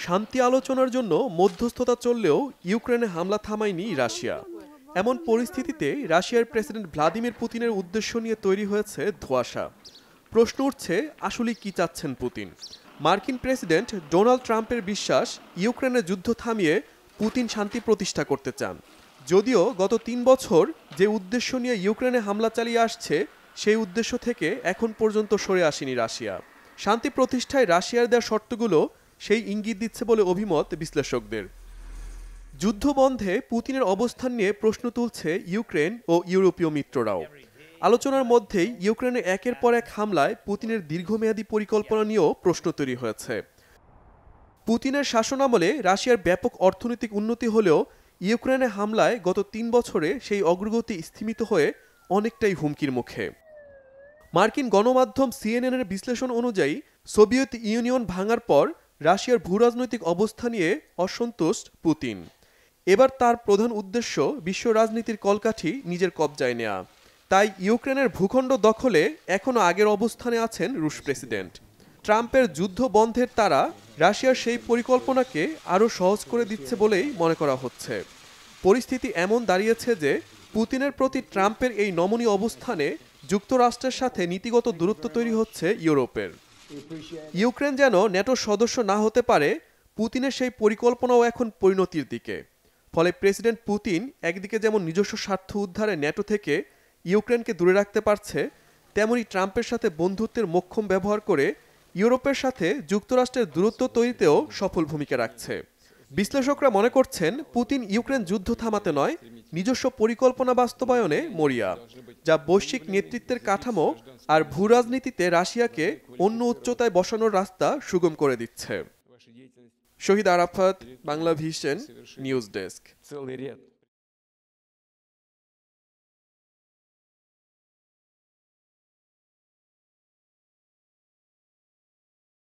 শান্তি আলোচনার জন্য মধ্যস্থতা চললেও ইউক্রেনে হামলা থামায়নি রাশিয়া। এমন পরিস্থিতিতে রাশিয়ার প্রেসিডেন্ট ভ্লাদিমির পুতিনের উদ্দেশ্য নিয়ে তৈরি হয়েছে ধোঁয়াশা। প্রশ্ন উঠছে, আসলে কি চাচ্ছেন পুতিন? মার্কিন প্রেসিডেন্ট ডোনাল্ড ট্রাম্পের বিশ্বাস, ইউক্রেনের যুদ্ধ থামিয়ে পুতিন শান্তি প্রতিষ্ঠা করতে চান। যদিও গত ৩ বছর যে উদ্দেশ্য নিয়ে ইউক্রেনে হামলা চালিয়ে আসছে, সেই উদ্দেশ্য থেকে এখন পর্যন্ত সরে আসেনি রাশিয়া। শান্তি প্রতিষ্ঠায় রাশিয়ার দেওয়া শর্তগুলো সেই ইঙ্গিত দিচ্ছে বলে অভিমত বিশ্লেষকদের। যুদ্ধ বন্ধে পুতিনের অবস্থান নিয়ে প্রশ্ন তুলছে ইউক্রেন ও ইউরোপীয় মিত্ররাও। আলোচনার মধ্যেই ইউক্রেনে একের পর এক হামলায় পুতিনের দীর্ঘমেয়াদী পরিকল্পনা নিয়েও প্রশ্ন তৈরি হয়েছে। পুতিনের শাসনামলে রাশিয়ার ব্যাপক অর্থনৈতিক উন্নতি হলেও ইউক্রেনে হামলায় গত ৩ বছরে সেই অগ্রগতি স্থিমিত হয়ে অনেকটাই হুমকির মুখে। মার্কিন গণমাধ্যম সিএনএনের বিশ্লেষণ অনুযায়ী সোভিয়েত ইউনিয়ন ভাঙার পর রাশিয়ার ভূরাজনৈতিক অবস্থা নিয়ে অসন্তুষ্ট পুতিন। এবার তার প্রধান উদ্দেশ্য বিশ্ব রাজনীতির কলকাঠি নিজের কবজায় নেয়া। তাই ইউক্রেনের ভূখণ্ড দখলে এখনও আগের অবস্থানে আছেন রুশ প্রেসিডেন্ট। ট্রাম্পের যুদ্ধ বন্ধের তারা রাশিয়ার সেই পরিকল্পনাকে আরও সহজ করে দিচ্ছে বলেই মনে করা হচ্ছে। পরিস্থিতি এমন দাঁড়িয়েছে যে পুতিনের প্রতি ট্রাম্পের এই নমনীয় অবস্থানে যুক্তরাষ্ট্রের সাথে নীতিগত দূরত্ব তৈরি হচ্ছে ইউরোপের। ইউক্রেন যেন ন্যাটোর সদস্য না হতে পারে, পুতিনের সেই পরিকল্পনাও এখন পরিণতির দিকে। ফলে প্রেসিডেন্ট পুতিন একদিকে যেমন নিজস্ব স্বার্থ উদ্ধারে ন্যাটো থেকে ইউক্রেনকে দূরে রাখতে পারছে, তেমনি ট্রাম্পের সাথে বন্ধুত্বের মোক্ষম ব্যবহার করে ইউরোপের সাথে যুক্তরাষ্ট্রের দূরত্ব তৈরিতেও সফল ভূমিকা রাখছে। বিশ্লেষকরা মনে করছেন, পুতিন ইউক্রেন যুদ্ধ থামাতে নয়, নিজস্ব পরিকল্পনা বাস্তবায়নে মরিয়া, যা বৈশ্বিক নেতৃত্বের কাঠামো আর ভূরাজনীতিতে রাশিয়াকে অন্য উচ্চতায় বসানোর রাস্তা সুগম করে দিচ্ছে। Shahid Arafat, Bangla vision, news desk.